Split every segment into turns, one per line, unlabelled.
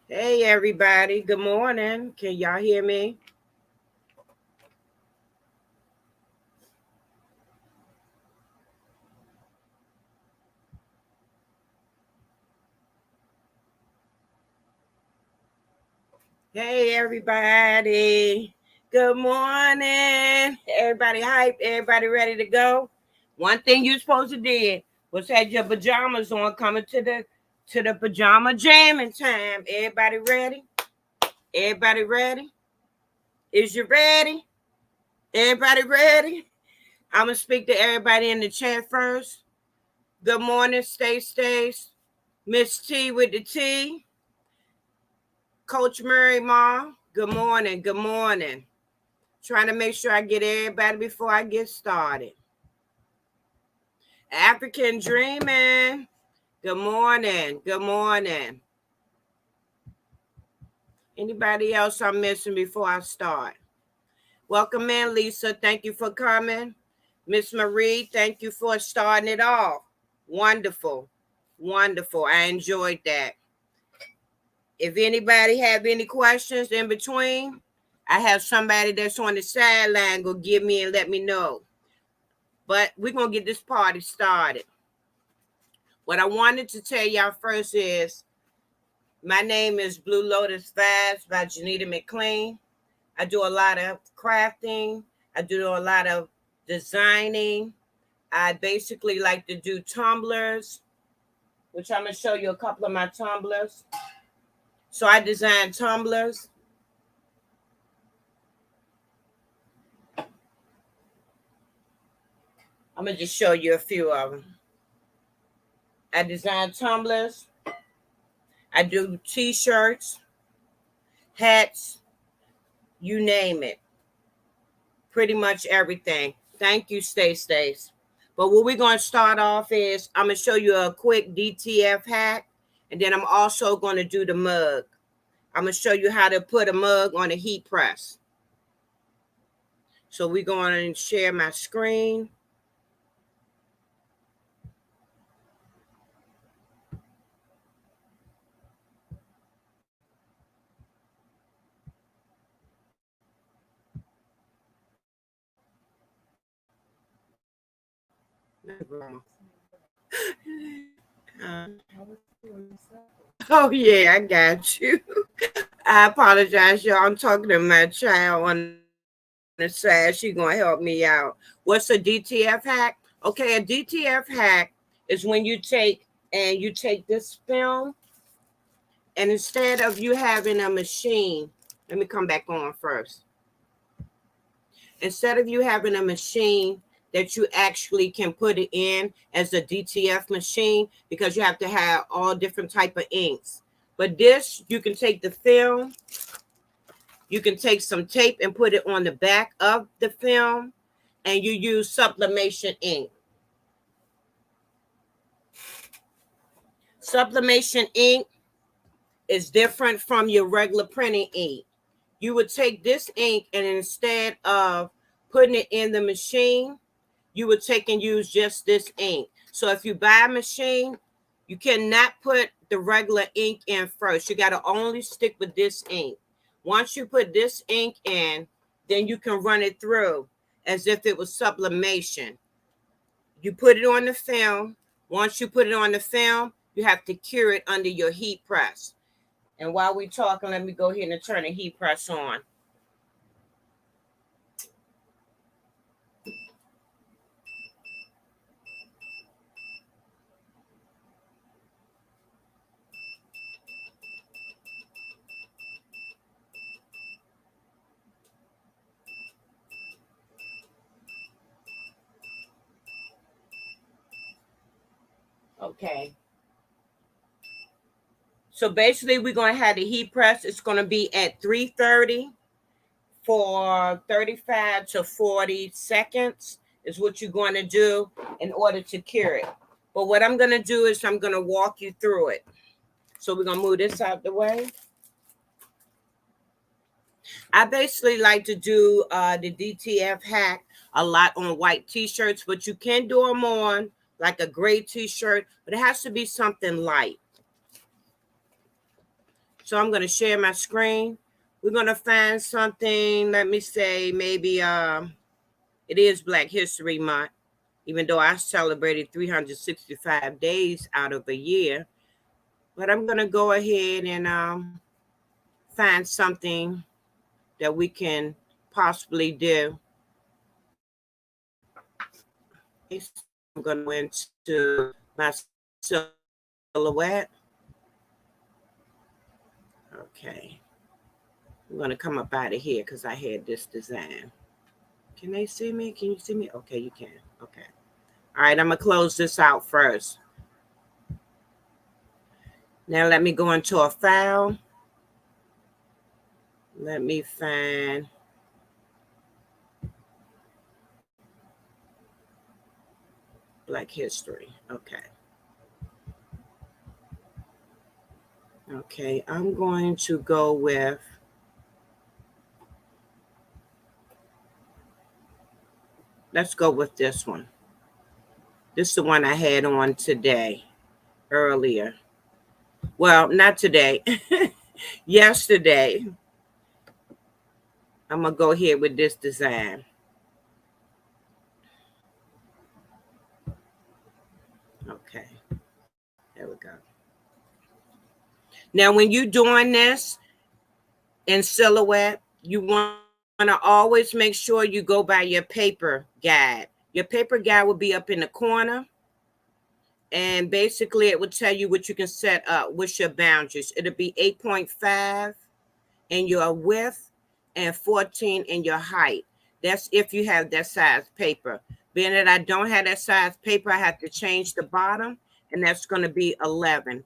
Hey everybody, good morning. Can y'all hear me? Hey everybody. Good morning. Everybody hype, everybody ready to go. One thing you supposed to do was have your pajamas on coming to the pajama jamming time. Everybody ready? Everybody ready? Is you ready? Everybody ready? I'm gonna speak to everybody in the chat first. Good morning, Stace. Miss T with the T. Coach Murray Ma. Good morning. Good morning. Trying to make sure I get everybody before I get started. African Dreaming. Good morning. Good morning. Anybody else I'm missing before I start? Welcome in, Lisa. Thank you for coming. Miss Marie, thank you for starting it off. Wonderful. Wonderful. I enjoyed that. If anybody have any questions in between, I have somebody that's on the sideline go give me and let me know. But we're going to get this party started. What I wanted to tell y'all first is my name is Blue Lotus Vibes by Janita McLean. I do a lot of crafting. I do a lot of designing. I basically like to do tumblers, which I'm going to show you a couple of my tumblers. So I design tumblers. I'm going to just show you a few of them. I design tumblers. I do t-shirts, hats, you name it. Pretty much everything. Thank you, Stace. But what we're going to start off is I'm going to show you a quick DTF hack. And then I'm also going to do the mug. I'm going to show you how to put a mug on a heat press. So we're going to share my screen. Oh yeah, I got you. I apologize, y'all. I'm talking to my child on the side. She gonna help me out. What's a DTF hack? Okay, a DTF hack is when you take this film, and instead of you having a machine, let me come back on first. Instead of you having a machine that you actually can put it in as a DTF machine, because you have to have all different type of inks. But this, you can take the film, you can take some tape and put it on the back of the film, and you use sublimation ink. Sublimation ink is different from your regular printing ink. You would take this ink, and instead of putting it in the machine, you would take and use just this ink. So if you buy a machine, you cannot put the regular ink in first. You got to only stick with this ink. Once you put this ink in, then you can run it through as if it was sublimation. You put it on the film. Once you put it on the film, you have to cure it under your heat press. And while we're talking, let me go ahead and turn the heat press on. Okay. So basically, we're going to have the heat press. It's going to be at 330 for 35 to 40 seconds is what you're going to do in order to cure it. But what I'm going to do is I'm going to walk you through it. So we're going to move this out the way. I basically like to do the DTF hack a lot on white t-shirts, but you can do them on like a gray t-shirt, but it has to be something light. So I'm going to share my screen. We're going to find something, let me say, maybe it is Black History Month, even though I celebrated 365 days out of a year. But I'm going to go ahead and find something that we can possibly do. I'm going to go into my silhouette. Okay. I'm going to come up out of here because I had this design. Can they see me? Can you see me? Okay, you can. Okay. All right, I'm going to close this out first. Now let me go into a file. Let me find Black History. Okay. Okay, I'm going to go with let's go with this one. This is the one I had on today, earlier. Well, not today. Yesterday. I'm going to go here with this design. Okay. There we go. Now, when you're doing this in silhouette, you want to always make sure you go by your paper guide. Your paper guide will be up in the corner. And basically, it will tell you what you can set up. What's your boundaries? It'll be 8.5 in your width and 14 in your height. That's if you have that size paper. Being that I don't have that size paper, I have to change the bottom, and that's going to be 11.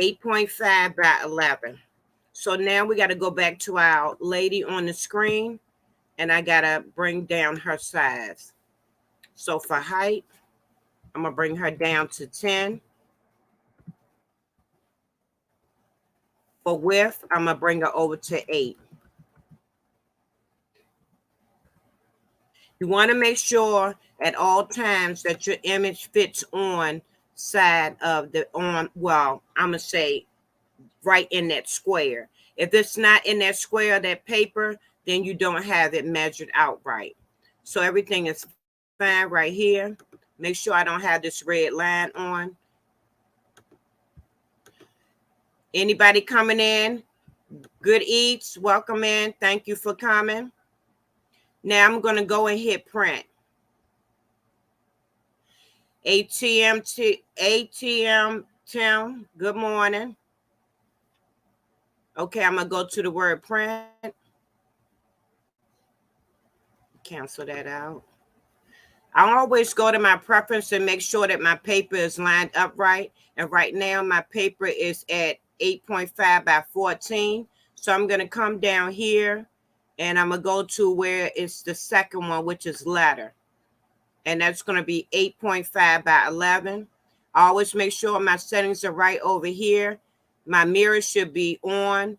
8.5 by 11. So now we got to go back to our lady on the screen, and I got to bring down her size. So for height, I'm going to bring her down to 10. For width, I'm going to bring her over to 8. You want to make sure at all times that your image fits on side of the, well, I'm going to say right in that square. If it's not in that square, that paper, then you don't have it measured out right. So everything is fine right here. Make sure I don't have this red line on. Anybody coming in? Good eats, welcome in. Thank you for coming. Now I'm going to go and hit print. ATM Tim, good morning. Okay, I'm going to go to the word print. Cancel that out. I always go to my preference and make sure that my paper is lined up right. And right now my paper is at 8.5 by 14. So I'm going to come down here and I'm going to go to where it's the second one, which is letter. And that's going to be 8.5 by 11. I always make sure my settings are right over here. My mirror should be on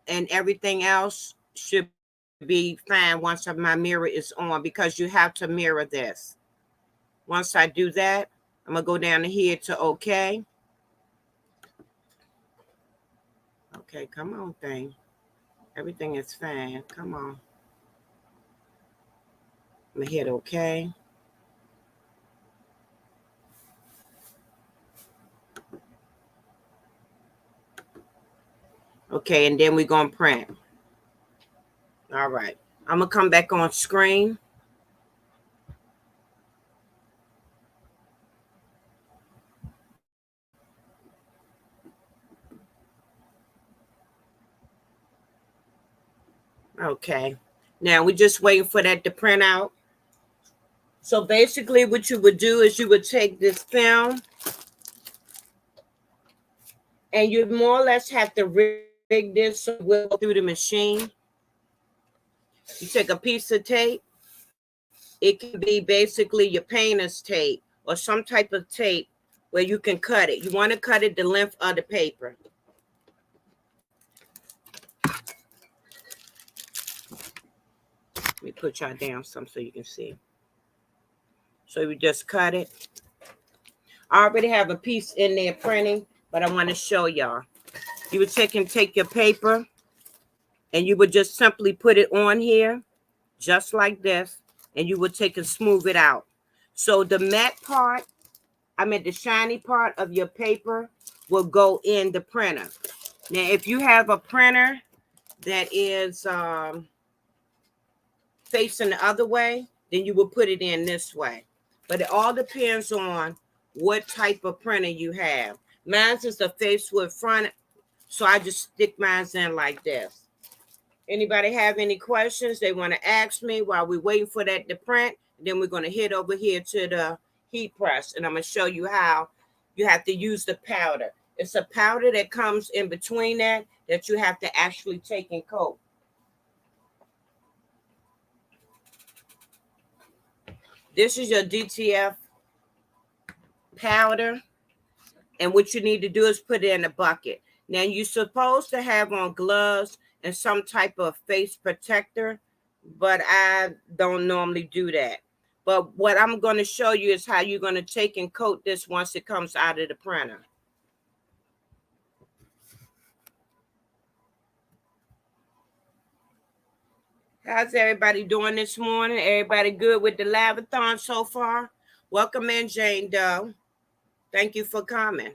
and everything else should be fine once my mirror is on, because you have to mirror this. Once I do that, I'm going to go down to here to OK. Okay, come on, thing. Everything is fine. Come on. I'm going to hit OK. Okay, and then we're going to print. All right. I'm going to come back on screen. Okay. Now we're just waiting for that to print out. So basically what you would do is you would take this film and you more or less have to rig this so it will go through the machine. You take a piece of tape. It can be basically your painter's tape or some type of tape where you can cut it. You want to cut it the length of the paper. Let me put y'all down some so you can see. So we just cut it. I already have a piece in there printing, but I want to show y'all. You would take your paper and you would just simply put it on here, just like this, and you would take and smooth it out. So the matte part, the shiny part of your paper will go in the printer. Now, if you have a printer that is facing the other way, then you will put it in this way. But it all depends on what type of printer you have. Mine is a face with front, so I just stick mine in like this. Anybody have any questions they want to ask me while we're waiting for that to print? Then we're going to head over here to the heat press, and I'm going to show you how you have to use the powder. It's a powder that comes in between that you have to actually take and coat. This is your DTF powder, and what you need to do is put it in a bucket. Now, you're supposed to have on gloves and some type of face protector, but I don't normally do that. But what I'm going to show you is how you're going to take and coat this once it comes out of the printer. How's everybody doing this morning? Everybody good with the Live-A-Thon so far? Welcome in, Jane Doe. Thank you for coming.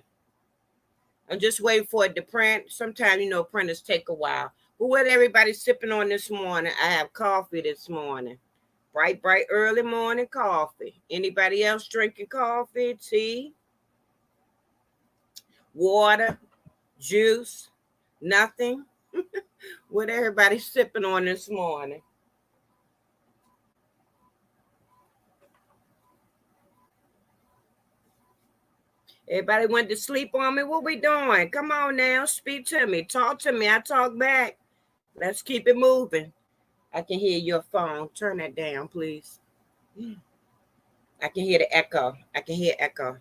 I'm just waiting for it to print. Sometimes, printers take a while. But what everybody sipping on this morning? I have coffee this morning. Bright, early morning coffee. Anybody else drinking coffee, tea, water, juice, nothing? What everybody sipping on this morning? Everybody went to sleep on me. What we doing? Come on now. Speak to me. Talk to me. I talk back. Let's keep it moving. I can hear your phone. Turn that down, please. I can hear the echo. I can hear echo.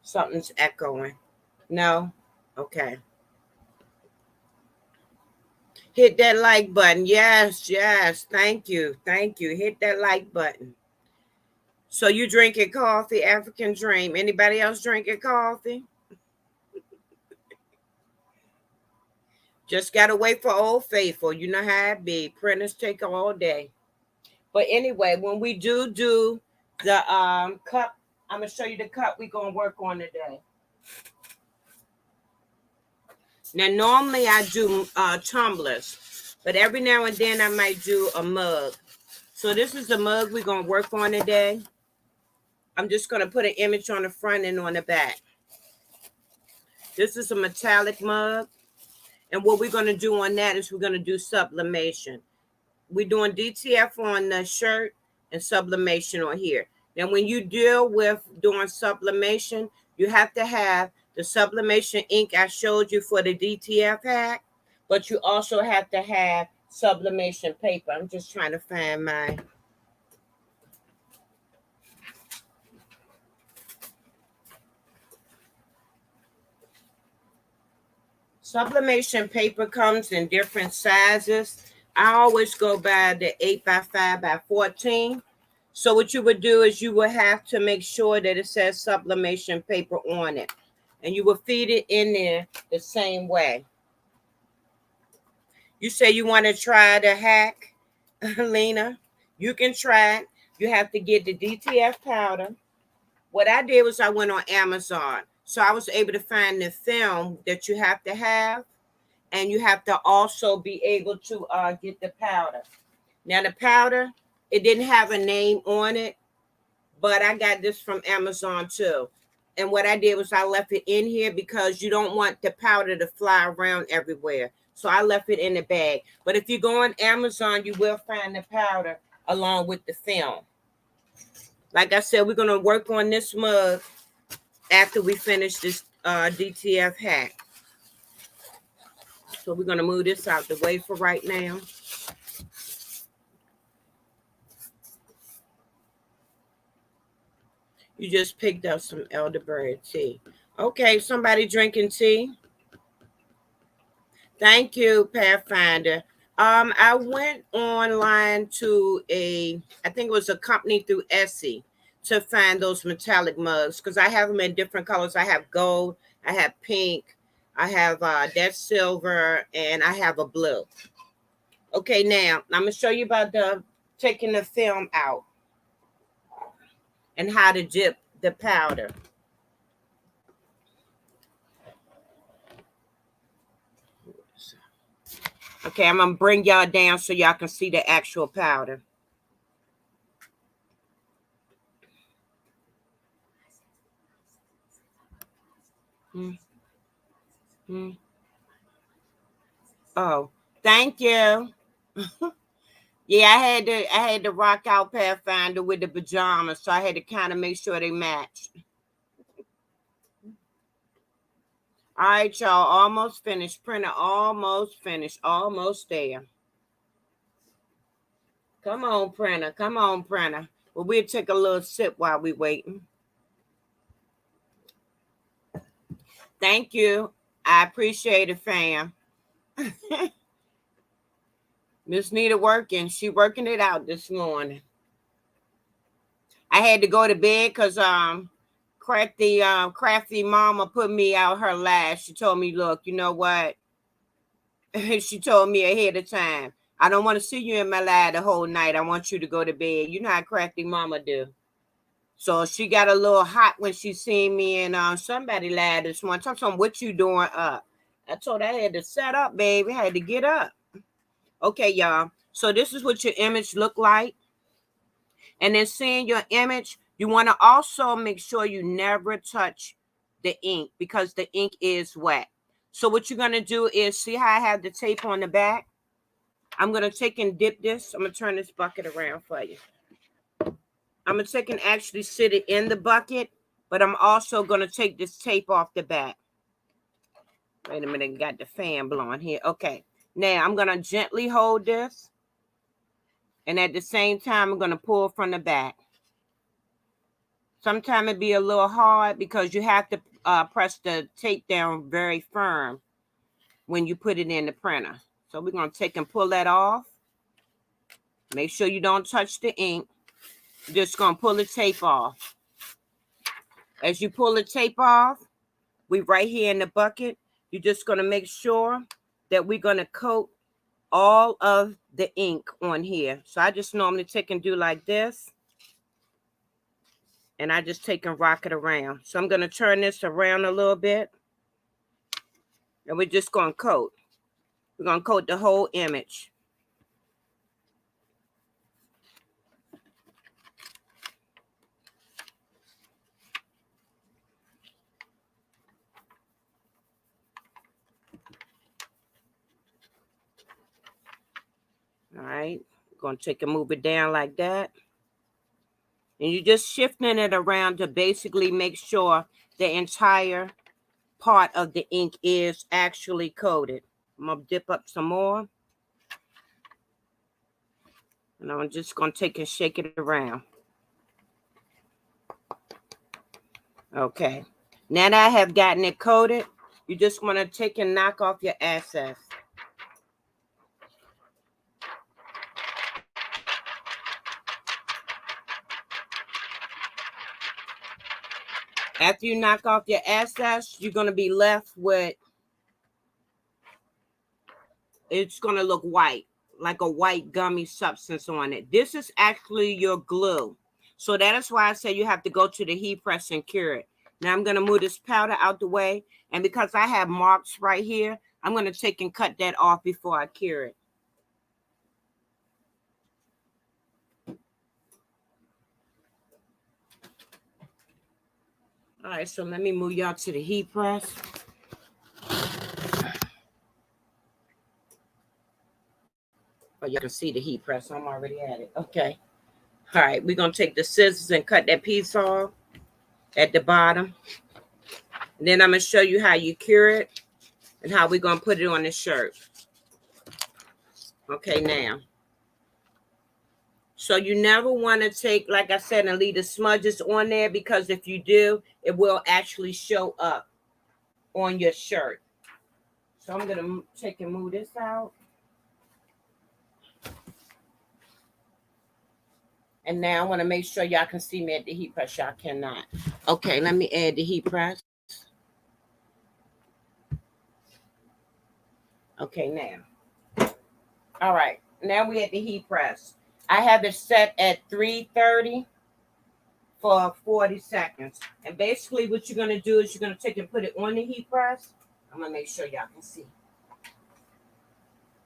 Something's echoing. No? Okay. Hit that like button. Yes. Thank you. Hit that like button. So you drinking coffee, African Dream. Anybody else drinking coffee? Just got to wait for Old Faithful. You know how it be. Printers take all day. But anyway, when we do the cup, I'm going to show you the cup we're going to work on today. Now, normally I do tumblers, but every now and then I might do a mug. So this is the mug we're going to work on today. I'm just going to put an image on the front and on the back. This is a metallic mug. And what we're going to do on that is we're going to do sublimation. We're doing DTF on the shirt and sublimation on here. Now, when you deal with doing sublimation, you have to have the sublimation ink I showed you for the DTF hack, but you also have to have sublimation paper. I'm just trying to find my... Sublimation paper comes in different sizes. I always go by the 8x5x14. So what you would do is you would have to make sure that it says sublimation paper on it. And you will feed it in there the same way. You say you want to try the hack, Lena. You can try it. You have to get the DTF powder. What I did was I went on Amazon. So I was able to find the film that you have to have. And you have to also be able to get the powder. Now the powder, it didn't have a name on it. But I got this from Amazon too. And what I did was I left it in here because you don't want the powder to fly around everywhere. So I left it in the bag. But if you go on Amazon, you will find the powder along with the film. Like I said, we're going to work on this mug after we finish this DTF hack. So we're going to move this out the way for right now. You just picked up some elderberry tea. Okay, somebody drinking tea? Thank you, Pathfinder. I went online to I think it was a company through Etsy to find those metallic mugs because I have them in different colors. I have gold, I have pink, I have that silver, and I have a blue. Okay, now I'm gonna show you about taking the film out and how to dip the powder. Okay, I'm gonna bring y'all down so y'all can see the actual powder. Oh, thank you. Yeah, I had to rock out Pathfinder with the pajamas, so I had to kind of make sure they matched. All right, y'all, almost finished. Printer almost finished. Almost there. Come on, printer. Come on, printer. Well, we'll take a little sip while we waiting. Thank you. I appreciate it, fam. Miss Nita working. She working it out this morning. I had to go to bed because crafty mama put me out her last. She told me, look, you know what? She told me ahead of time, I don't want to see you in my live the whole night. I want you to go to bed. You know how crafty mama do. So she got a little hot when she seen me and somebody live this morning. Tell me, what you doing up? I told her I had to set up, baby. I had to get up. Okay, y'all. So this is what your image look like. And then seeing your image, you want to also make sure you never touch the ink because the ink is wet. So what you're going to do is, see how I have the tape on the back? I'm going to take and dip this. I'm going to turn this bucket around for you. I'm going to take and actually sit it in the bucket, but I'm also going to take this tape off the back. Wait a minute, got the fan blowing here. Okay, now I'm going to gently hold this. And at the same time, I'm going to pull from the back. Sometimes it be a little hard because you have to press the tape down very firm when you put it in the printer. So we're going to take and pull that off. Make sure you don't touch the ink. You're just going to pull the tape off. As you pull the tape off, we right here in the bucket, you're just going to make sure that we're going to coat all of the ink on here. So I just normally take and do like this. And I just take and rock it around. So I'm going to turn this around a little bit. And we're just going to coat. We're going to coat the whole image. All right. Going to take and move it down like that. And you're just shifting it around to basically make sure the entire part of the ink is actually coated. I'm going to dip up some more. And I'm just going to take and shake it around. Okay. Now that I have gotten it coated, you just want to take and knock off your excess. After you knock off your excess, you're going to be left with, it's going to look white, like a white gummy substance on it. This is actually your glue. So that is why I say you have to go to the heat press and cure it. Now I'm going to move this powder out the way. And because I have marks right here, I'm going to take and cut that off before I cure it. All right, so let me move y'all to the heat press. Oh, you can see the heat press. I'm already at it. Okay. All right, we're going to take the scissors and cut that piece off at the bottom. And then I'm going to show you how you cure it and how we're going to put it on the shirt. Okay, now. So you never want to take, like I said, and leave the smudges on there, because if you do, it will actually show up on your shirt. So I'm going to take and move this out. And now I want to make sure y'all can see me at the heat press. Y'all cannot. Okay, let me add the heat press. Okay, now. All right. Now we at the heat press. I have it set at 330 for 40 seconds. And basically what you're going to do is you're going to take and put it on the heat press. I'm going to make sure y'all can see.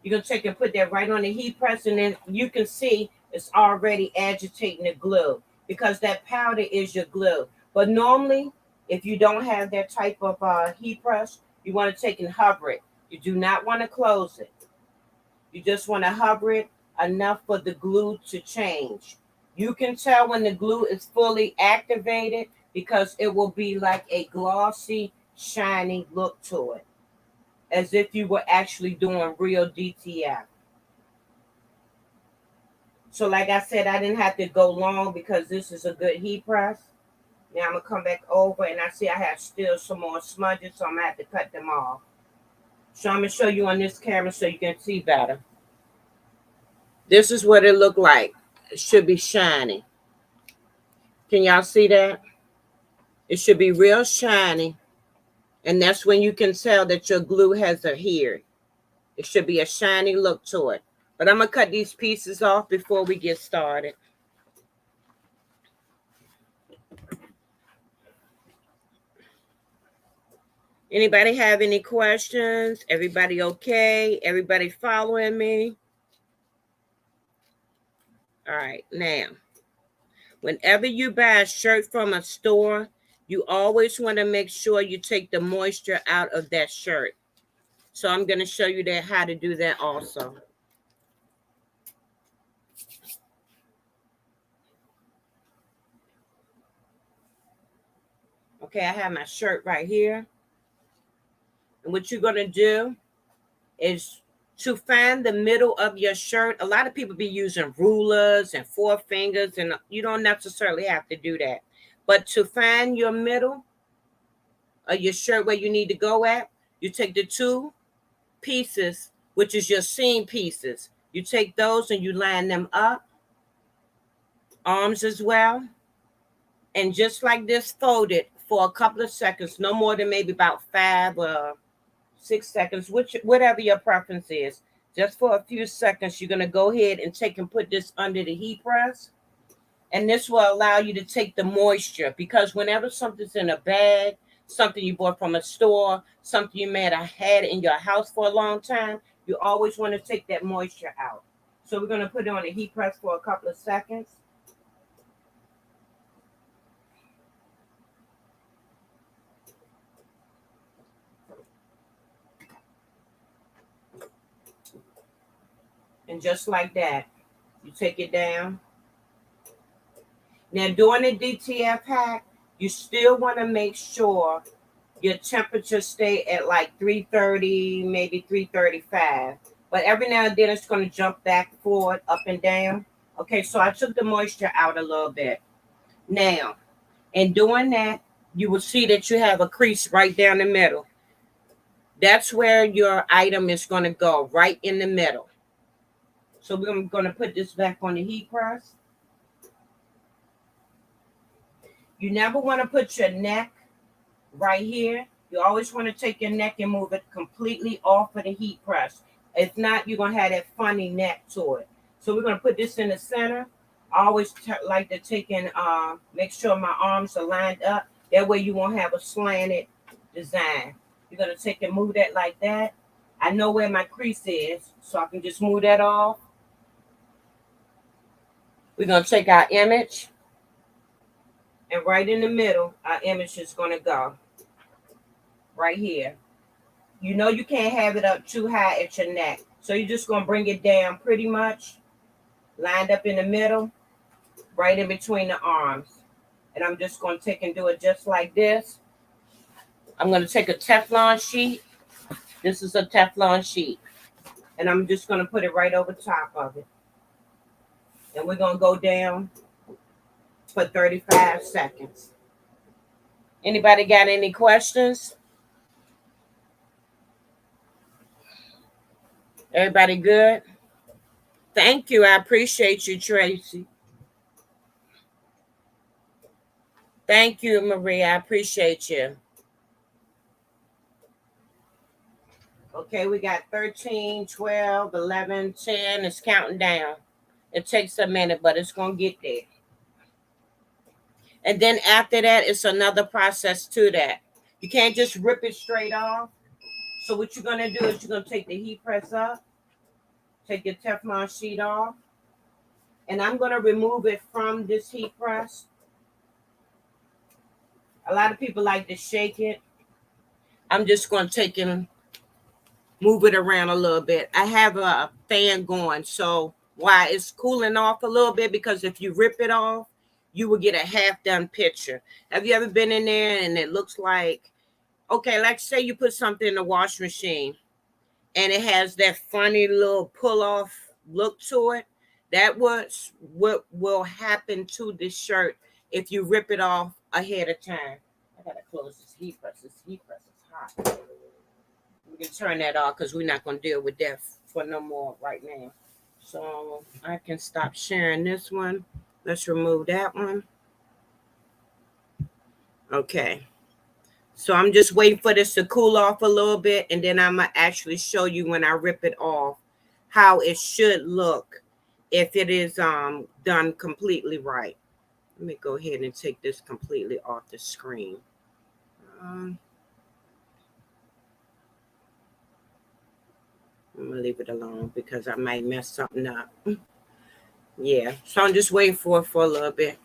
You're going to take and put that right on the heat press, and then you can see it's already agitating the glue because that powder is your glue. But normally, if you don't have that type of heat press, you want to take and hover it. You do not want to close it. You just want to hover it enough for the glue to change. You can tell when the glue is fully activated because it will be like a glossy, shiny look to it, as if you were actually doing real DTF. So like I said, I didn't have to go long because this is a good heat press. Now I'm going to come back over, and I see I have still some more smudges, so I'm going to have to cut them off. So I'm going to show you on this camera so you can see better. This is what it looked like. It should be shiny. Can y'all see that? It should be real shiny. And that's when you can tell that your glue has adhered. It should be a shiny look to it. But I'm going to cut these pieces off before we get started. Anybody have any questions? Everybody okay? Everybody following me? All right, now, whenever you buy a shirt from a store, you always want to make sure you take the moisture out of that shirt. So I'm going to show you that how to do that also. Okay, I have my shirt right here. And what you're going to do is to find the middle of your shirt. A lot of people be using rulers and forefingers, and you don't necessarily have to do that. But to find your middle of your shirt where you need to go at, you take the two pieces, which is your seam pieces. You take those and you line them up, arms as well. And just like this, fold it for a couple of seconds, no more than maybe about 5 or 6 seconds, whatever your preference is. Just for a few seconds, you're going to go ahead and take and put this under the heat press. And this will allow you to take the moisture, because whenever something's in a bag, something you bought from a store, something you may have had in your house for a long time, you always want to take that moisture out. So we're going to put it on the heat press for a couple of seconds. And just like that, you take it down. Now, during the DTF hack, you still want to make sure your temperature stay at like 330, maybe 335. But every now and then it's going to jump back, forward, up and down. Okay, so I took the moisture out a little bit. Now, in doing that, you will see that you have a crease right down the middle. That's where your item is going to go, right in the middle. So we're going to put this back on the heat press. You never want to put your neck right here. You always want to take your neck and move it completely off of the heat press. If not, you're going to have that funny neck to it. So we're going to put this in the center. I always like to take and make sure my arms are lined up. That way you won't have a slanted design. You're going to take and move that like that. I know where my crease is, so I can just move that off. We're going to take our image, and right in the middle, our image is going to go. Right here. You know you can't have it up too high at your neck. So you're just going to bring it down pretty much, lined up in the middle, right in between the arms. And I'm just going to take and do it just like this. I'm going to take a Teflon sheet. This is a Teflon sheet. And I'm just going to put it right over top of it. And we're going to go down for 35 seconds. Anybody got any questions? Everybody good? Thank you. I appreciate you, Tracy. Thank you, Marie. I appreciate you. Okay, we got 13, 12, 11, 10. It's counting down. It takes a minute, but it's going to get there. And then after that, it's another process to that. You can't just rip it straight off. So what you're going to do is you're going to take the heat press up, take your Teflon sheet off, and I'm going to remove it from this heat press. A lot of people like to shake it. I'm just going to take and move it around a little bit. I have a fan going, so while it's cooling off a little bit, because if you rip it off, you will get a half-done picture. Have you ever been in there and it looks like, okay, like say you put something in the washing machine and it has that funny little pull-off look to it? That was what will happen to this shirt if you rip it off ahead of time. I gotta close this heat press. This heat press is hot. We can turn that off because we're not going to deal with that for no more right now. So I can stop sharing this one. Let's remove that one. Okay. So I'm just waiting for this to cool off a little bit, and then I'm going to actually show you when I rip it off how it should look if it is done completely right. Let me go ahead and take this completely off the screen. I'm gonna leave it alone because I might mess something up. Yeah, so I'm just waiting for it for a little bit.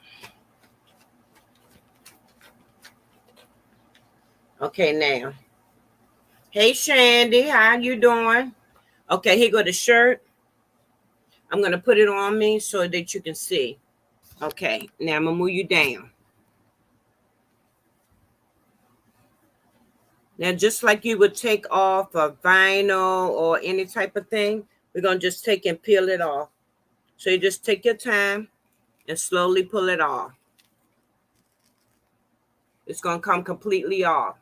Okay, now. Hey, Shandy, how you doing? Okay, here go the shirt. I'm gonna put it on me so that you can see. Okay, now I'm gonna move you down. Now, just like you would take off a vinyl or any type of thing, we're gonna just take and peel it off. So you just take your time and slowly pull it off. It's gonna come completely off.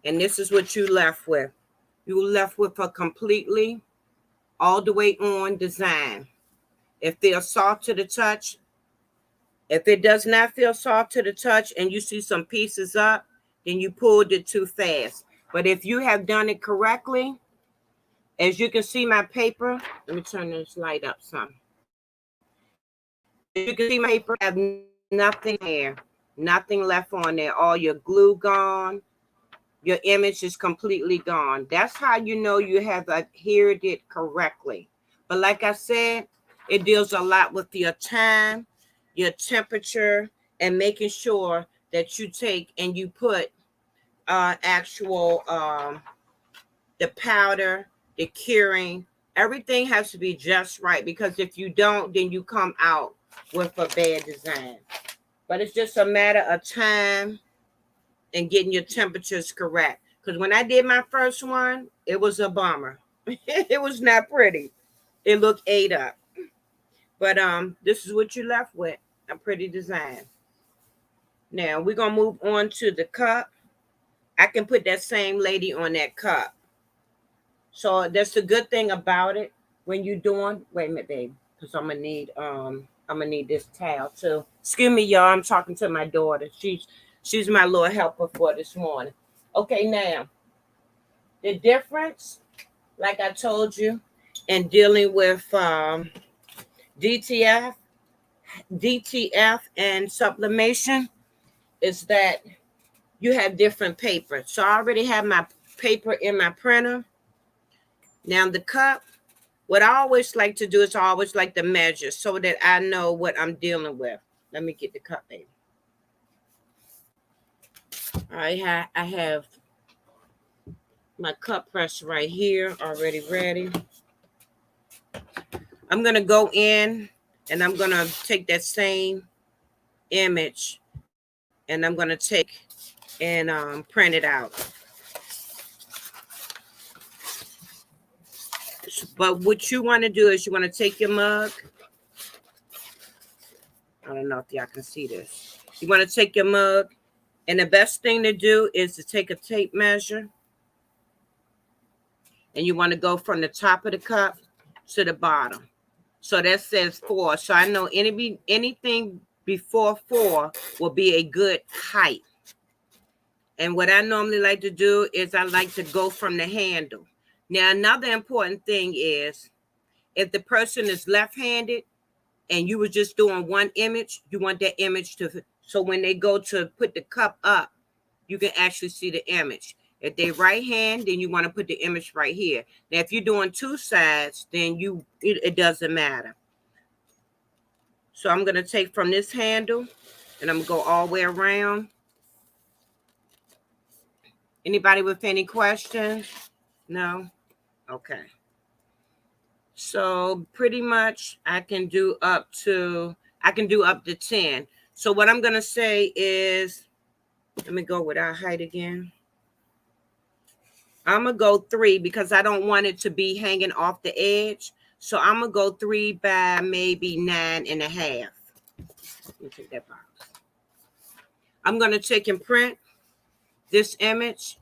And this is what you left with. You left with a completely all the way on design. It feels soft to the touch. If it does not feel soft to the touch and you see some pieces up, then you pulled it too fast. But if you have done it correctly, as you can see my paper, let me turn this light up some. You can see my paper, I have nothing there, nothing left on there. All your glue gone. Your image is completely gone. That's how you know you have adhered it correctly. But like I said, it deals a lot with your time, your temperature, and making sure that you take and you put actual the powder, the curing. Everything has to be just right, because if you don't, then you come out with a bad design. But it's just a matter of time and getting your temperatures correct. Because when I did my first one, it was a bummer. It was not pretty. It looked ate up. But this is what you left with, a pretty design. Now we're gonna move on to the cup. I can put that same lady on that cup. So that's the good thing about it when you're doing. Wait a minute, babe, because I'm gonna need this towel too. Excuse me, y'all. I'm talking to my daughter. She's my little helper for this morning. Okay, now, the difference, like I told you, in dealing with DTF and sublimation is that you have different paper. So I already have my paper in my printer. Now the cup, what I always like to do is I always like to measure so that I know what I'm dealing with. Let me get the cup, baby. All right, I have my cup press right here already ready. I'm going to go in and I'm going to take that same image and I'm going to take and print it out. But what you want to do is you want to take your mug. I don't know if y'all can see this. You want to take your mug, and the best thing to do is to take a tape measure. And you want to go from the top of the cup to the bottom. So that says 4. So I know anything before 4 will be a good height. And what I normally like to do is I like to go from the handle. Now, another important thing is if the person is left-handed and you were just doing one image, you want that image to, so when they go to put the cup up, you can actually see the image. If they right hand, then you want to put the image right here. Now, if you're doing two sides, then it doesn't matter. So I'm going to take from this handle and I'm going to go all the way around. Anybody with any questions? No? Okay. So pretty much I can do up to 10. So what I'm going to say is, let me go with our height again. I'm going to go 3 because I don't want it to be hanging off the edge. So I'm going to go 3 by maybe 9.5. Let me take that box. I'm going to take and print this image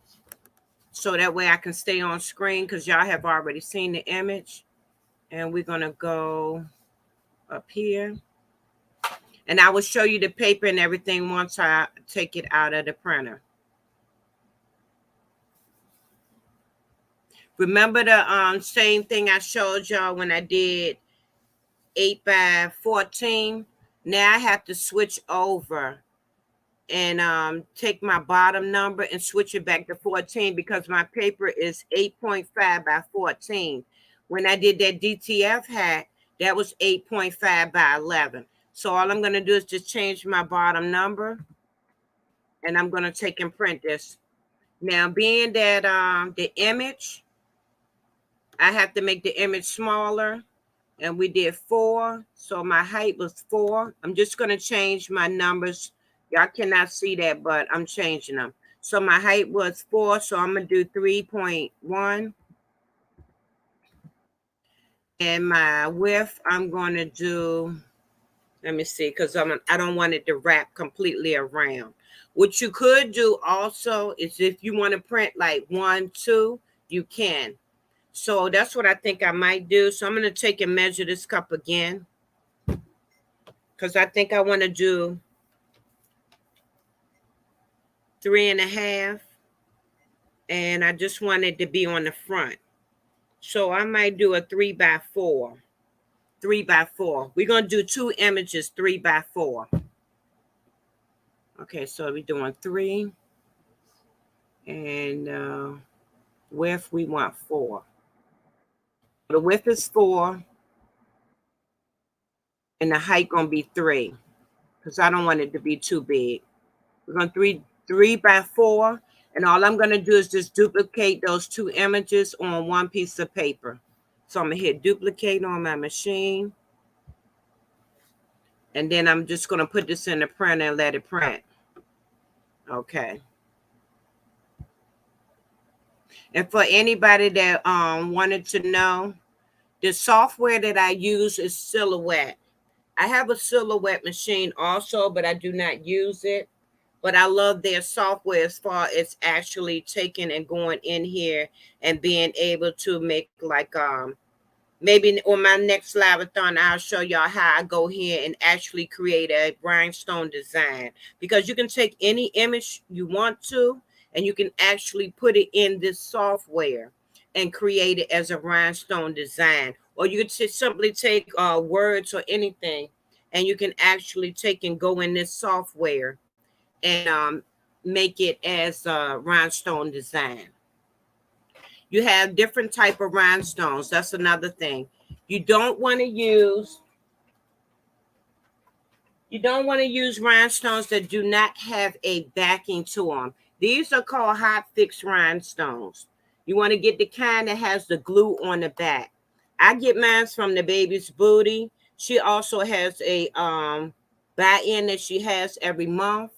so that way I can stay on screen because y'all have already seen the image. And we're going to go up here. And I will show you the paper and everything once I take it out of the printer. Remember the same thing I showed y'all when I did 8 by 14? Now I have to switch over and take my bottom number and switch it back to 14 because my paper is 8.5 by 14. When I did that DTF hat, that was 8.5 by 11. So all I'm going to do is just change my bottom number, and I'm going to take and print this. Now, being that the image, I have to make the image smaller, and we did 4. So my height was 4. I'm just going to change my numbers. Y'all cannot see that, but I'm changing them. So my height was 4, so I'm going to do 3.1. And my width, I'm going to do, let me see, because I don't want it to wrap completely around. What you could do also is if you want to print like 1, 2, you can. So that's what I think I might do. So I'm going to take and measure this cup again because I think I want to do 3.5. And I just want it to be on the front. So I might do a 3 by 4. 3 by 4. We're going to do 2 images, 3 by 4. Okay, so we're doing 3. And width, we want 4. The width is 4. And the height going to be 3. Because I don't want it to be too big. We're going to 3 by 4. And all I'm going to do is just duplicate those 2 images on one piece of paper. So I'm going to hit duplicate on my machine. And then I'm just going to put this in the printer and let it print. Okay. And for anybody that wanted to know, the software that I use is Silhouette. I have a Silhouette machine also, but I do not use it. But I love their software as far as actually taking and going in here and being able to make like maybe on my next Live-A-Thon, I'll show y'all how I go here and actually create a rhinestone design. Because you can take any image you want to, and you can actually put it in this software and create it as a rhinestone design. Or you could simply take words or anything, and you can actually take and go in this software and make it as a rhinestone design. You have different type of rhinestones. That's another thing. You don't want to use rhinestones that do not have a backing to them. These are called hot fix rhinestones. You want to get the kind that has the glue on the back. I get mine from the baby's booty. She also has a buy-in that she has every month.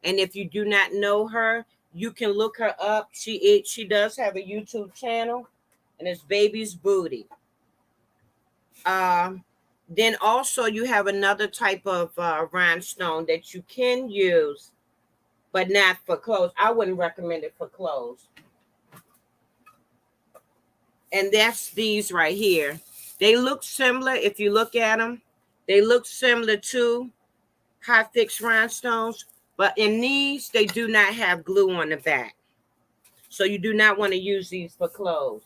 And if you do not know her, you can look her up. She does have a YouTube channel, and it's Baby's Booty. Then also you have another type of rhinestone that you can use, but not for clothes. I wouldn't recommend it for clothes. And that's these right here. They look similar. If you look at them, they look similar to hot fix rhinestones, But in these, they do not have glue on the back. So you do not want to use these for clothes.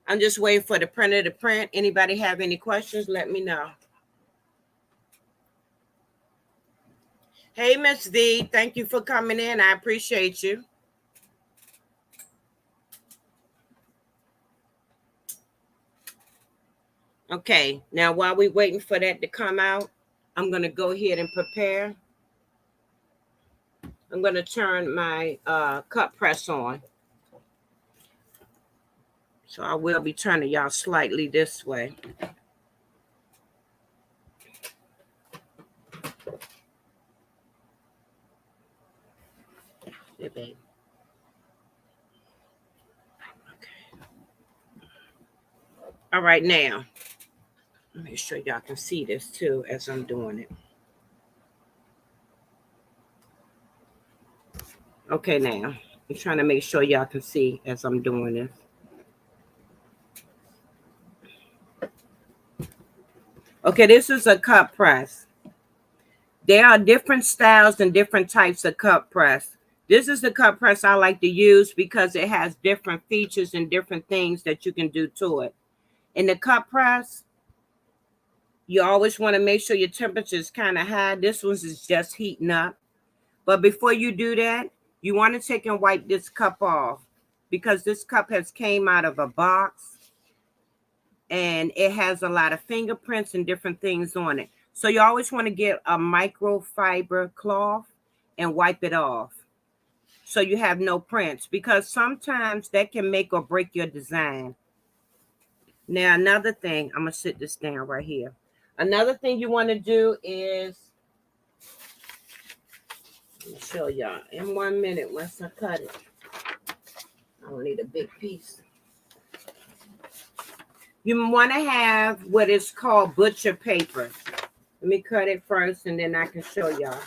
I'm just waiting for the printer to print. Anybody have any questions? Let me know. Hey, Miss V, thank you for coming in. I appreciate you. Okay, now while we're waiting for that to come out, I'm going to go ahead and prepare. I'm going to turn my cut press on. So I will be turning y'all slightly this way. Yeah, baby. Okay. All right, now, make sure y'all can see this too as I'm doing it. Okay, now, I'm trying to make sure y'all can see as I'm doing this. Okay, this is a cut press. There are different styles and different types of cut press. This is the cut press I like to use because it has different features and different things that you can do to it. In the cut press, you always want to make sure your temperature is kind of high. This one is just heating up. But before you do that, you want to take and wipe this cup off because this cup has came out of a box and it has a lot of fingerprints and different things on it. So you always want to get a microfiber cloth and wipe it off so you have no prints, because sometimes that can make or break your design. Now, another thing, I'm going to sit this down right here. Another thing you want to do is, let me show y'all in 1 minute once I cut it. I don't need a big piece. You want to have what is called butcher paper. Let me cut it first and then I can show y'all.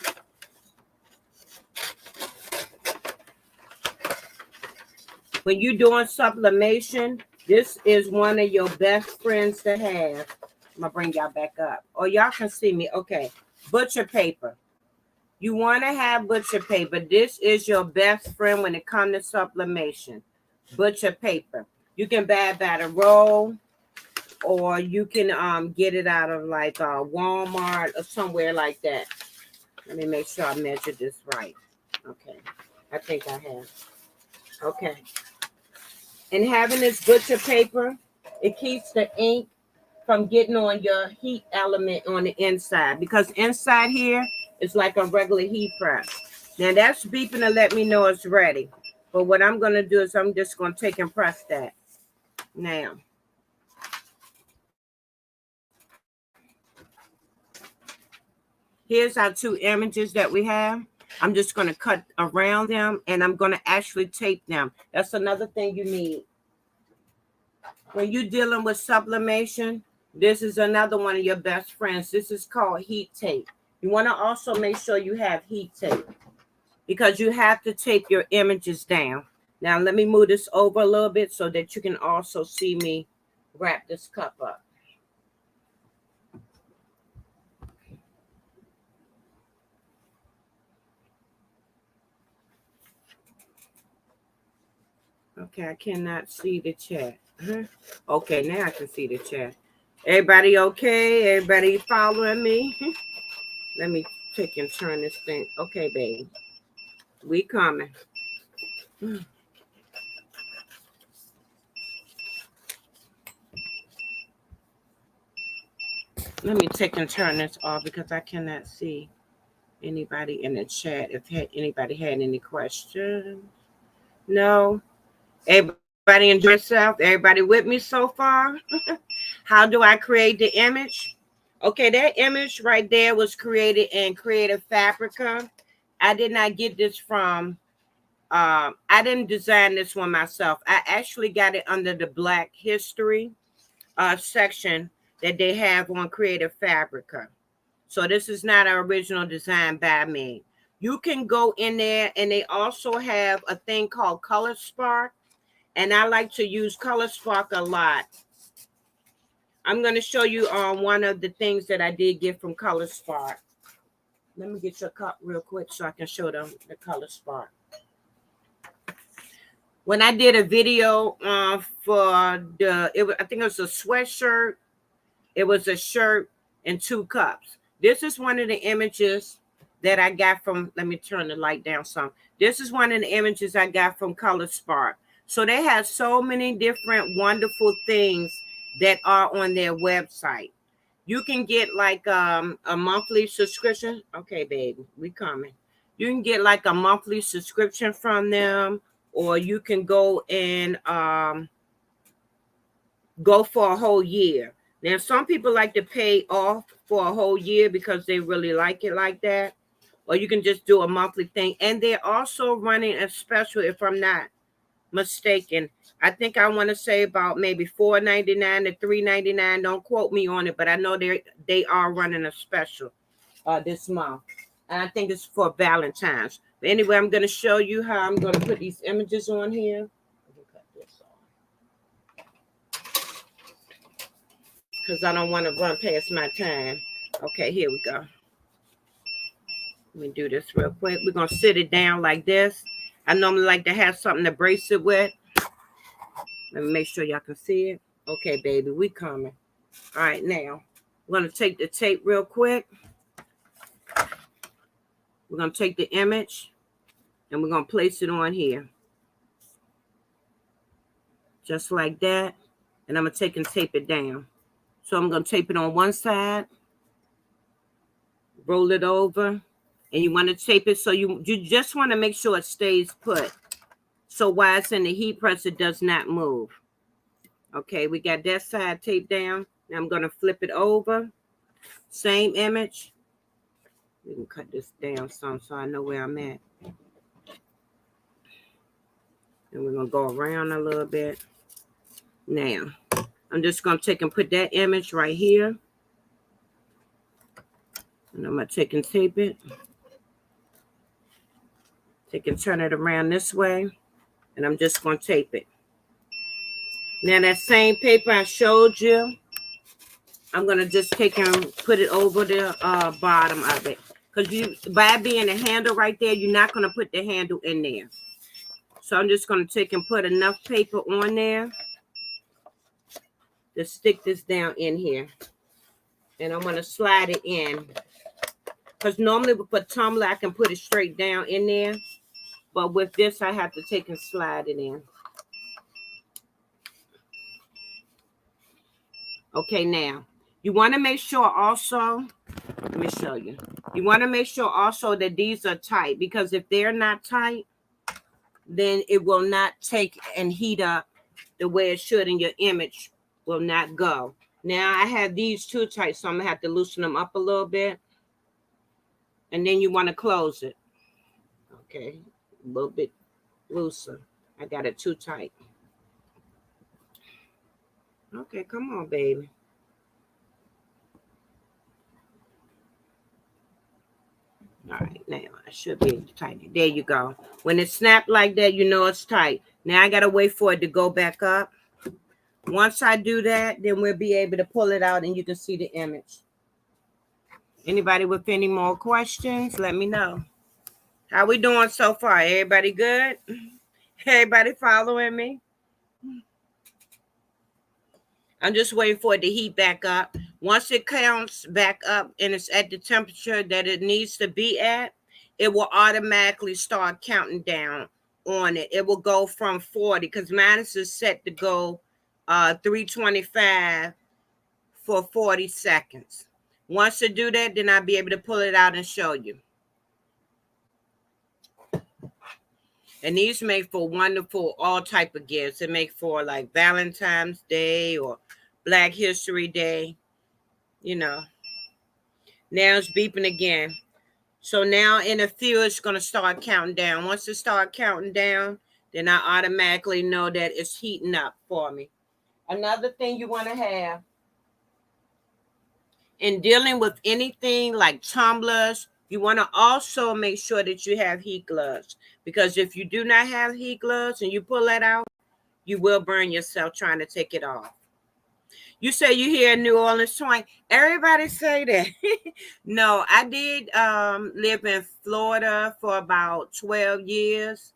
When you're doing sublimation, this is one of your best friends to have. I'm going to bring y'all back up. Oh, y'all can see me. Okay. Butcher paper. You want to have butcher paper. This is your best friend when it comes to sublimation. Butcher paper. You can buy it by the roll, or you can get it out of like Walmart or somewhere like that. Let me make sure I measure this right. Okay. I think I have. Okay. And having this butcher paper, it keeps the ink from getting on your heat element on the inside, because inside here is like a regular heat press. Now that's beeping to let me know it's ready. But what I'm going to do is I'm just going to take and press that. Now, here's our two images that we have. I'm just going to cut around them and I'm going to actually tape them. That's another thing you need. When you're dealing with sublimation, this is another one of your best friends. This is called heat tape. You want to also make sure you have heat tape because you have to tape your images down. Now, let me move this over a little bit so that you can also see me wrap this cup up. Okay, I cannot see the chat. Okay, now I can see the chat. Everybody okay? Everybody following me? Let me take and turn this thing. Okay, baby. We coming. Let me take and turn this off because I cannot see anybody in the chat. If anybody had any questions. No. Everybody enjoy yourself? Everybody with me so far? How do I create the image? Okay, that image right there was created in Creative Fabrica. I did not get this from, I didn't design this one myself. I actually got it under the Black History section that they have on Creative Fabrica. So this is not an original design by me. You can go in there and they also have a thing called Color Spark. And I like to use Color Spark a lot. I'm going to show you one of the things that I did get from Color Spark. Let me get your cup real quick so I can show them the color spot. When I did a video for I think it was a sweatshirt. It was a shirt and 2 cups. This is one of the images that I got from, let me turn the light down some. This is one of the images I got from Color Spark. So they have so many different wonderful things that are on their website. You can get like a monthly subscription. Okay, baby, we coming. You can get like a monthly subscription from them, or you can go and go for a whole year. Now, some people like to pay off for a whole year because they really like it like that. Or you can just do a monthly thing. And they're also running a special, if I'm not mistaken. I think I want to say about maybe $4.99 to $3.99. Don't quote me on it, but I know they are running a special this month. And I think it's for Valentine's. But anyway, I'm going to show you how I'm going to put these images on here. Because I don't want to run past my time. Okay, here we go. Let me do this real quick. We're going to sit it down like this. I normally like to have something to brace it with. Let me make sure y'all can see it. Okay, baby, we coming. All right, now, we're going to take the tape real quick. We're going to take the image, and we're going to place it on here. Just like that. And I'm going to take and tape it down. So I'm going to tape it on one side. Roll it over. And you want to tape it so you just want to make sure it stays put. So while it's in the heat press, it does not move. Okay, we got that side taped down. Now I'm going to flip it over. Same image. We can cut this down some so I know where I'm at. And we're going to go around a little bit. Now, I'm just going to take and put that image right here. And I'm going to take and tape it. Take and turn it around this way. And I'm just going to tape it. Now that same paper I showed you, I'm going to just take and put it over the bottom of it. Because by being a handle right there, you're not going to put the handle in there. So I'm just going to take and put enough paper on there to stick this down in here. And I'm going to slide it in. Because normally with a tumbler, I can put it straight down in there. But with this, I have to take and slide it in. Okay, now, you want to make sure also, let me show you. You want to make sure also that these are tight. Because if they're not tight, then it will not take and heat up the way it should, and your image will not go. Now, I have these too tight, so I'm going to have to loosen them up a little bit. And then you want to close it. Okay. A little bit looser. I got it too tight. Okay, come on, baby. All right, now I should be able to tighten it. There you go. When it snapped like that, you know it's tight. Now I got to wait for it to go back up. Once I do that, then we'll be able to pull it out and you can see the image. Anybody with any more questions, let me know. How we doing so far? Everybody good? Everybody following me? I'm just waiting for it to heat back up. Once it counts back up and it's at the temperature that it needs to be at, it will automatically start counting down on it. It will go from 40 because mine is set to go 325 for 40 seconds. Once I do that, then I'll be able to pull it out and show you. And these make for wonderful all type of gifts. They make for like Valentine's Day or Black History Day. You know. Now it's beeping again. So now in a few, it's going to start counting down. Once it starts counting down, then I automatically know that it's heating up for me. Another thing you want to have in dealing with anything like tumblers, you want to also make sure that you have heat gloves. Because if you do not have heat gloves and you pull that out, you will burn yourself trying to take it off. You say you hear New Orleans twang. Everybody say that. No, I did live in Florida for about 12 years.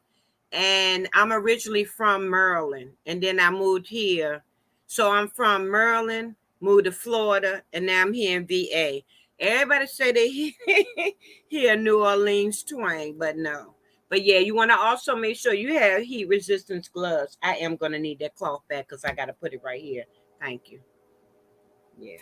And I'm originally from Maryland. And then I moved here. So I'm from Maryland, moved to Florida, and now I'm here in VA. Everybody say they hear New Orleans twang, but no. But yeah, you want to also make sure you have heat resistance gloves. I am going to need that cloth back because I got to put it right here. Thank you. Yeah.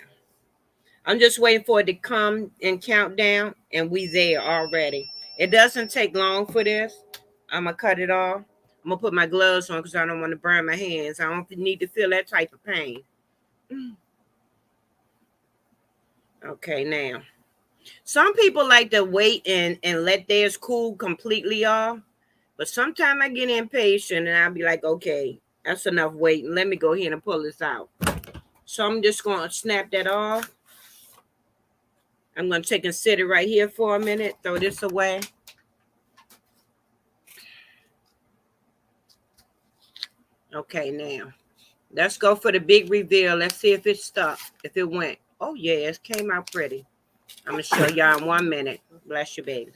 I'm just waiting for it to come and count down, and we there already. It doesn't take long for this. I'm going to cut it off. I'm going to put my gloves on because I don't want to burn my hands. I don't need to feel that type of pain. Okay, now. Some people like to wait and let theirs cool completely off. But sometimes I get impatient and I'll be like, okay, that's enough waiting. Let me go ahead and pull this out. So I'm just going to snap that off. I'm going to take and sit it right here for a minute. Throw this away. Okay, now. Let's go for the big reveal. Let's see if it stuck. If it went. Oh, yeah, it came out pretty. I'm going to show y'all in 1 minute. Bless you, baby.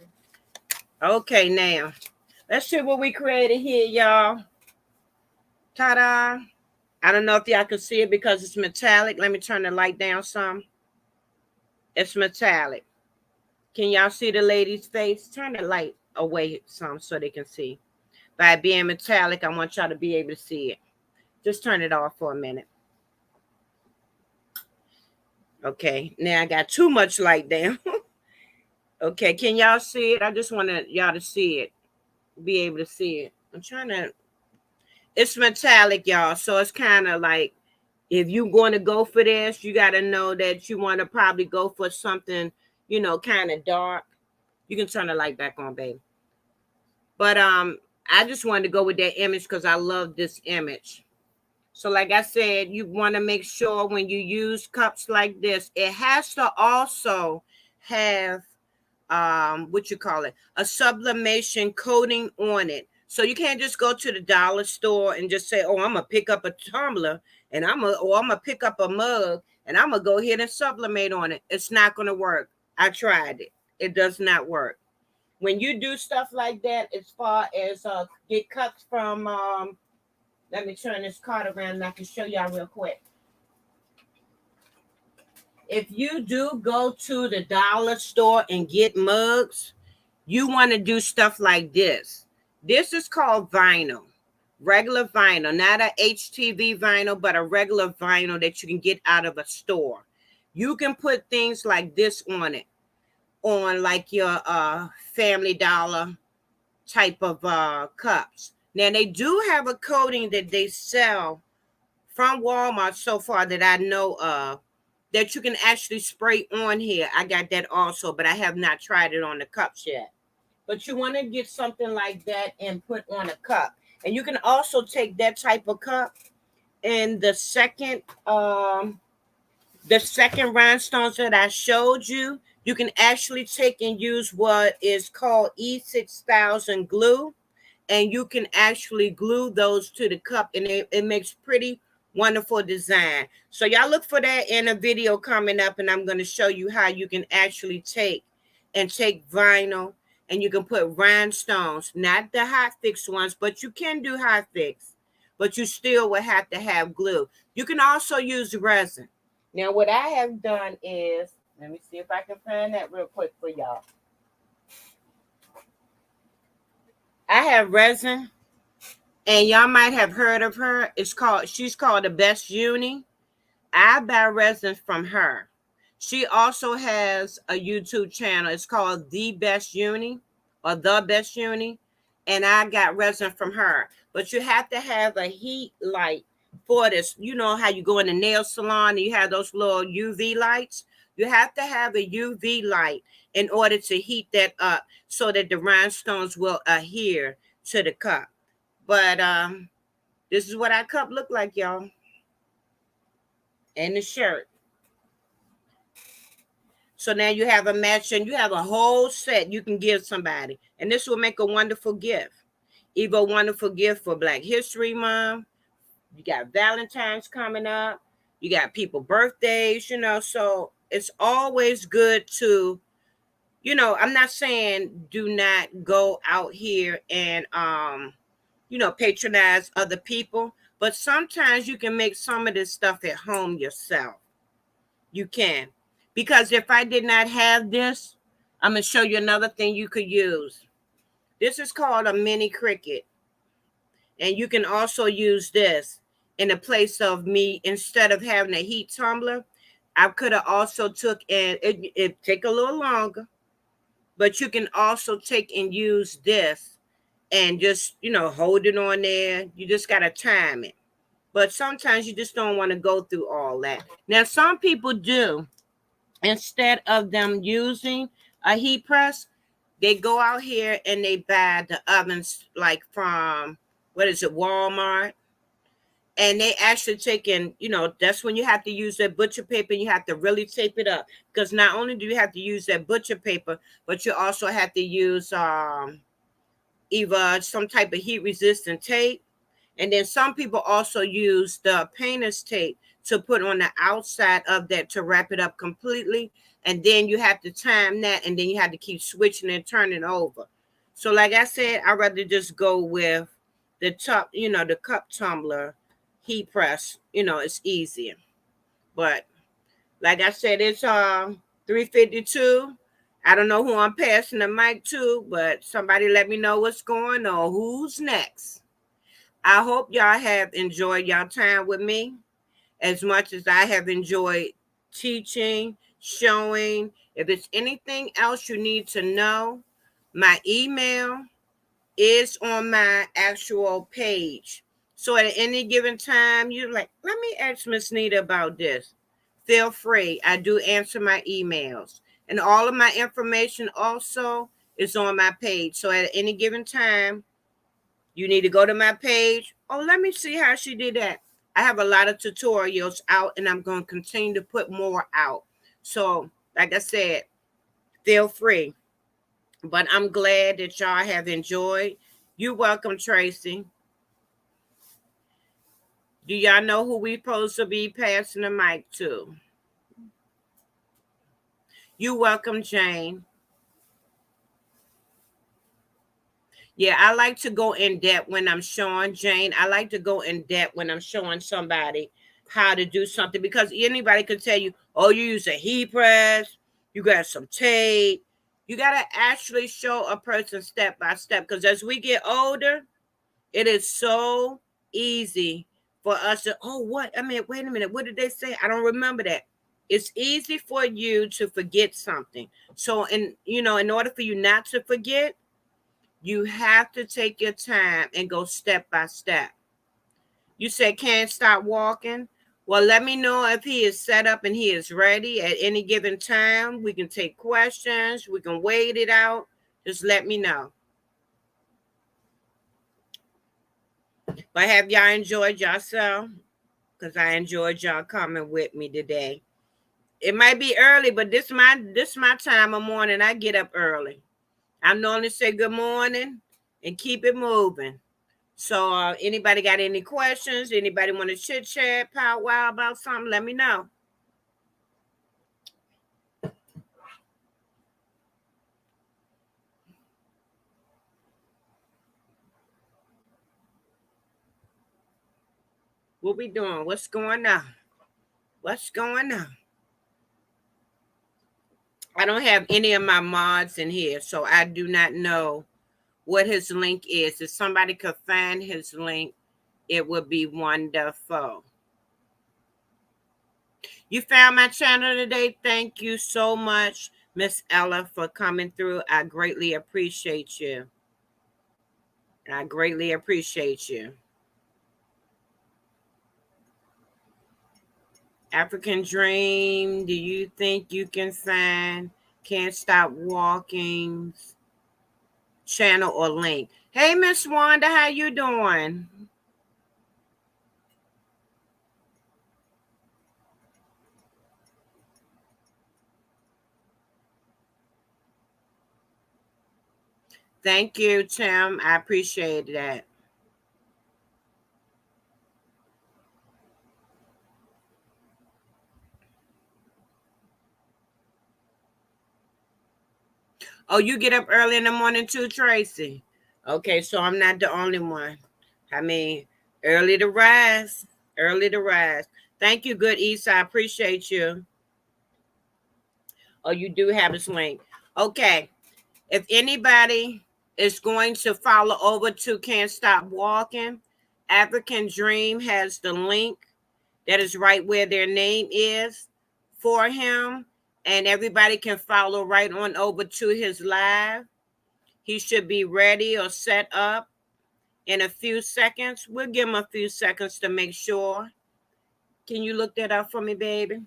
Okay, now. Let's see what we created here, y'all. Ta-da. I don't know if y'all can see it because it's metallic. Let me turn the light down some. It's metallic. Can y'all see the lady's face? Turn the light away some so they can see. By being metallic, I want y'all to be able to see it. Just turn it off for a minute. Okay, now I got too much light down. Okay, can y'all see it? I just want y'all to see it. Be able to see it. I'm trying to... It's metallic, y'all. So it's kind of like, if you're going to go for this, you got to know that you want to probably go for something, you know, kind of dark. You can turn the light back on, baby. But I just wanted to go with that image because I love this image. So like I said, you want to make sure when you use cups like this, it has to also have, what you call it, a sublimation coating on it. So you can't just go to the dollar store and just say, oh, I'm going to pick up a tumbler and I'm going to pick up a mug and I'm going to go ahead and sublimate on it. It's not going to work. I tried it. It does not work. When you do stuff like that, as far as get cups from, let me turn this card around and I can show y'all real quick. If you do go to the dollar store and get mugs, you want to do stuff like this. This is called vinyl, regular vinyl, not a HTV vinyl, but a regular vinyl that you can get out of a store. You can put things like this on it, on like your Family Dollar type of cups. Now they do have a coating that they sell from Walmart so far that I know of, that you can actually spray on here. I got that also, but I have not tried it on the cups yet. But you want to get something like that and put on a cup. And you can also take that type of cup and the second rhinestones that I showed you, you can actually take and use what is called E6000 glue. And you can actually glue those to the cup and it makes pretty wonderful design. So y'all look for that in a video coming up, and I'm going to show you how you can actually take vinyl and you can put rhinestones, not the hot fix ones, but you can do hot fix, but you still will have to have glue. You can also use resin. Now what I have done is, let me see if I can find that real quick for y'all. I have resin, and y'all might have heard of her. She's called the Best Uni. I buy resin from her. She also has a YouTube channel. It's called The Best Uni or The Best Uni. And I got resin from her. But you have to have a heat light for this. You know how you go in the nail salon and you have those little UV lights? You have to have a UV light in order to heat that up so that the rhinestones will adhere to the cup. But this is what our cup look like, y'all. And the shirt. So now you have a match and you have a whole set you can give somebody. And this will make a wonderful gift. Either a wonderful gift for Black History Month. You got Valentine's coming up. You got people birthdays, so it's always good to, I'm not saying do not go out here and patronize other people, but sometimes you can make some of this stuff at home yourself. You can. Because if I did not have this, I'm going to show you another thing you could use. This is called a mini Cricut. And you can also use this in the place of me, instead of having a heat tumbler, I could have also took, and it take a little longer, but you can also take and use this and just, hold it on there. You just got to time it. But sometimes you just don't want to go through all that. Now, some people do. Instead of them using a heat press, they go out here and they buy the ovens like from, what is it, Walmart. And they actually take in, that's when you have to use that butcher paper and you have to really tape it up. Because not only do you have to use that butcher paper, but you also have to use either some type of heat resistant tape. And then some people also use the painter's tape to put on the outside of that to wrap it up completely. And then you have to time that, and then you have to keep switching and turning over. So like I said, I'd rather just go with the top, the cup tumbler heat press. It's easier. But like I said, it's 3:52. I don't know who I'm passing the mic to, but somebody let me know what's going on. Who's next? I hope y'all have enjoyed y'all time with me as much as I have enjoyed teaching, showing. If it's anything else you need to know, my email is on my actual page. So at any given time, you're like, let me ask Miss Nita about this. Feel free. I do answer my emails. And all of my information also is on my page. So at any given time, you need to go to my page. Oh, let me see how she did that. I have a lot of tutorials out, and I'm going to continue to put more out. So, like I said, feel free. But I'm glad that y'all have enjoyed. You're welcome, Tracy. Do y'all know who we supposed to be passing the mic to? You're welcome, Jane. Yeah, I like to go in depth when I'm showing Jane. I like to go in depth when I'm showing somebody how to do something, because anybody can tell you, oh, you use a heat press, you got some tape. You got to actually show a person step by step, because as we get older, it is so easy for us to, oh, what? I mean, wait a minute. What did they say? I don't remember that. It's easy for you to forget something. So, in order for you not to forget, you have to take your time and go step by step. You said can't stop walking. Well, let me know if he is set up and he is ready at any given time. We can take questions. We can wait it out. Just let me know. But have y'all enjoyed yourself? Because I enjoyed y'all coming with me today. It might be early, but this my time of morning. I get up early. I normally say good morning and keep it moving. So anybody got any questions? Anybody want to chit chat, powwow about something? Let me know. What we doing? What's going on? What's going on? I don't have any of my mods in here, so I do not know what his link is. If somebody could find his link, it would be wonderful. You found my channel today. Thank you so much, Miss Ella, for coming through. I greatly appreciate you. I greatly appreciate you. African Dream, do you think you can find Can't Stop Walking's channel or link? Hey, Miss Wanda, how you doing? Thank you, Tim. I appreciate that. Oh, you get up early in the morning too, Tracy? Okay, so I'm not the only one. I mean, early to rise. Early to rise. Thank you, good East. I appreciate you. Oh, you do have this link. Okay. If anybody is going to follow over to Can't Stop Walking, African Dream has the link that is right where their name is for him. And everybody can follow right on over to his live. He should be ready or set up in a few seconds. We'll give him a few seconds to make sure. Can you look that up for me, baby?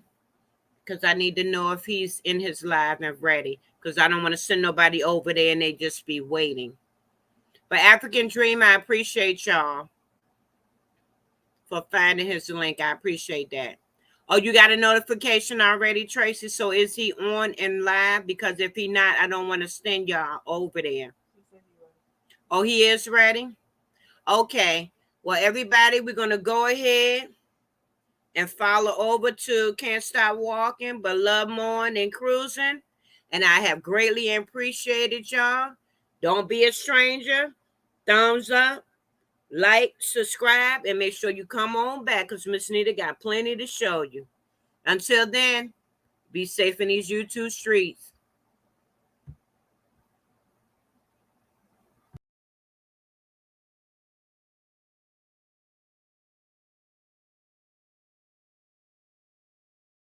Because I need to know if he's in his live and ready. Because I don't want to send nobody over there and they just be waiting. But African Dream, I appreciate y'all for finding his link. I appreciate that. Oh, you got a notification already, Tracy? So is he on and live? Because if he not, I don't want to send y'all over there. Oh, he is ready? Okay. Well, everybody, we're going to go ahead and follow over to Can't Stop Walking, but Love More and Cruising. And I have greatly appreciated y'all. Don't be a stranger. Thumbs up, like, subscribe, and make sure you come on back because Miss Nita got plenty to show you. Until then, be safe in these YouTube streets.